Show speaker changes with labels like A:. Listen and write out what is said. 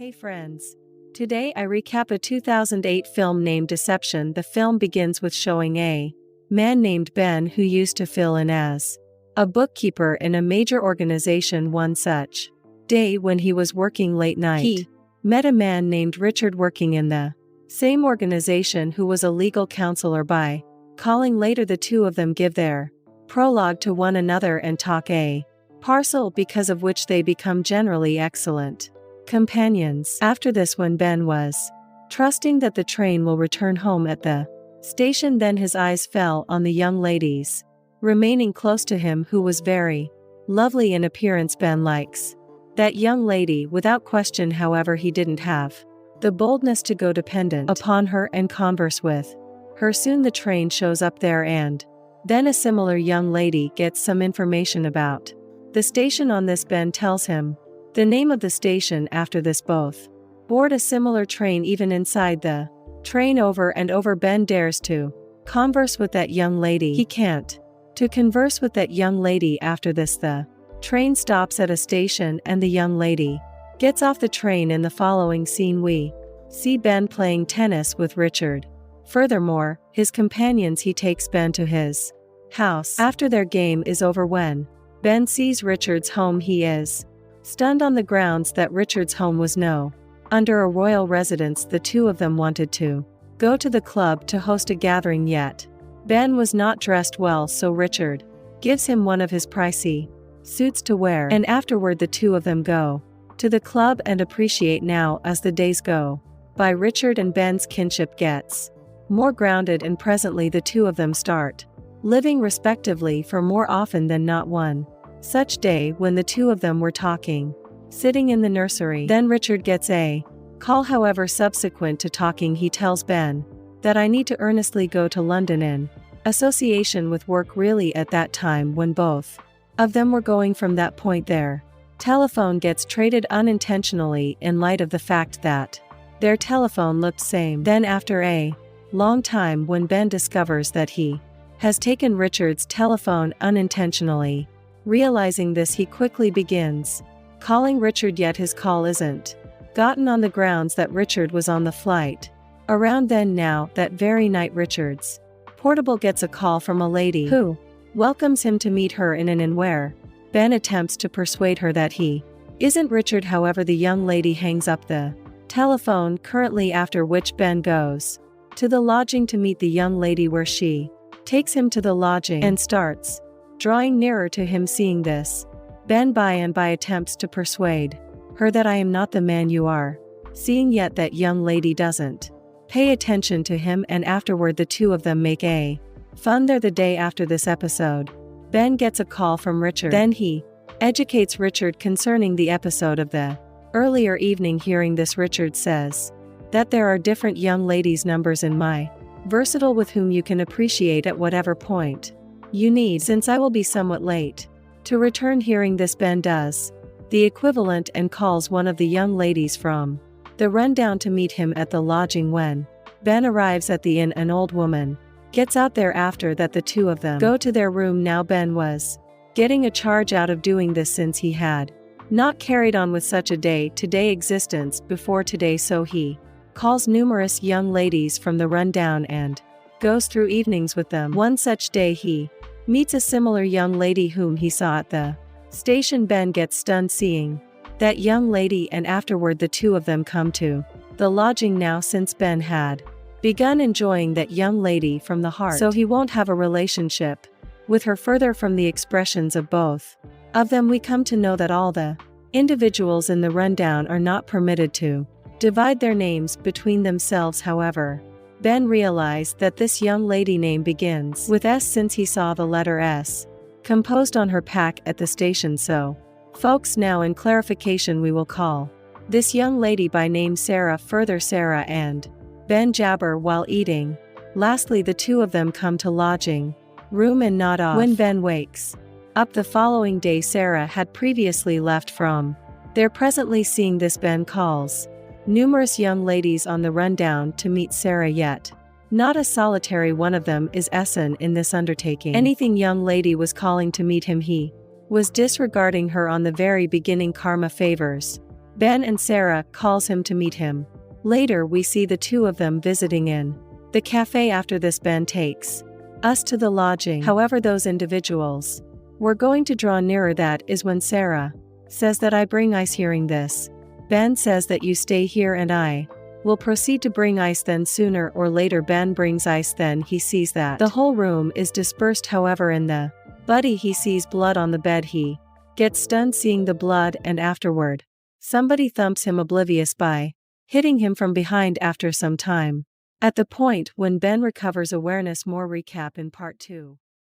A: Hey friends. Today I recap a 2008 film named Deception. The film begins with showing a man named Ben who used to fill in as a bookkeeper in a major organization. One such day when he was working late night, he met a man named Richard working in the same organization who was a legal counselor. By calling later, the two of them give their prologue to one another and talk a parcel, because of which they become generally excellent companions. After this, when Ben was trusting that the train will return home at the station, then his eyes fell on the young ladies remaining close to him, who was very lovely in appearance. Ben likes that young lady without question. However, he didn't have the boldness to go dependent upon her and converse with her. Soon the train shows up there, and then a similar young lady gets some information about the station. On this, Ben tells him the name of the station. After this, both board a similar train. Even inside the train, over and over, Ben dares to converse with that young lady. He can't to converse with that young lady. After this, the train stops at a station and the young lady gets off the train. In the following scene, we see Ben playing tennis with Richard. Furthermore, his companions, he takes Ben to his house. After their game is over, when Ben sees Richard's home, he is stunned on the grounds that Richard's home was no under a royal residence. The two of them wanted to go to the club to host a gathering, yet Ben was not dressed well, so Richard gives him one of his pricey suits to wear, and afterward the two of them go to the club and appreciate. Now, as the days go by, Richard and Ben's kinship gets more grounded, and presently the two of them start living respectively for more often than not. One such day when the two of them were talking, sitting in the nursery, then Richard gets a call. However, subsequent to talking, he tells Ben that I need to earnestly go to London in association with work. Really, at that time when both of them were going, from that point their telephone gets traded unintentionally, in light of the fact that their telephone looked same. Then after a long time, when Ben discovers that he has taken Richard's telephone unintentionally, realizing this, he quickly begins calling Richard, yet his call isn't gotten, on the grounds that Richard was on the flight. Around then, now, that very night, Richard's portable gets a call from a lady who welcomes him to meet her in an inn, where Ben attempts to persuade her that he isn't Richard. However, the young lady hangs up the telephone currently, after which Ben goes to the lodging to meet the young lady, where she takes him to the lodging and starts drawing nearer to him. Seeing this, Ben by and by attempts to persuade her that I am not the man you are seeing, yet that young lady doesn't pay attention to him, and afterward the two of them make a fun there. The day after this episode, Ben gets a call from Richard. Then he educates Richard concerning the episode of the earlier evening. Hearing this, Richard says that there are different young ladies' numbers in my versatile with whom you can appreciate at whatever point you need, since I will be somewhat late to return. Hearing this, Ben does the equivalent and calls one of the young ladies from the rundown to meet him at the lodging. When Ben arrives at the inn, an old woman gets out there. After that, the two of them go to their room. Now, Ben was getting a charge out of doing this, since he had not carried on with such a day-to-day existence before today, so he calls numerous young ladies from the rundown and goes through evenings with them. One such day he meets a similar young lady whom he saw at the station. Ben gets stunned seeing that young lady, and afterward the two of them come to the lodging. Now, since Ben had begun enjoying that young lady from the heart, so he won't have a relationship with her. Further, from the expressions of both of them, we come to know that all the individuals in the rundown are not permitted to divide their names between themselves. However, Ben realized that this young lady name begins with S, since he saw the letter S composed on her pack at the station. So, folks, now in clarification, we will call this young lady by name Sarah. Further, Sarah and Ben jabber while eating. Lastly, the two of them come to lodging room and nod off. When Ben wakes up the following day, Sarah had previously left from there. Presently seeing this, Ben calls numerous young ladies on the rundown to meet Sarah, yet not a solitary one of them is Essen in this undertaking. Anything young lady was calling to meet him, he was disregarding her on the very beginning. Karma favors Ben and Sarah calls him to meet him. Later we see the two of them visiting in the cafe. After this, Ben takes us to the lodging. However, those individuals were going to draw nearer. That is when Sarah says that I bring ice. Hearing this, Ben says that you stay here and I will proceed to bring ice. Then sooner or later Ben brings ice. Then he sees that the whole room is dispersed. However, in the buddy he sees blood on the bed. He gets stunned seeing the blood, and afterward somebody thumps him oblivious by hitting him from behind after some time. At the point when Ben recovers awareness. More recap in part 2.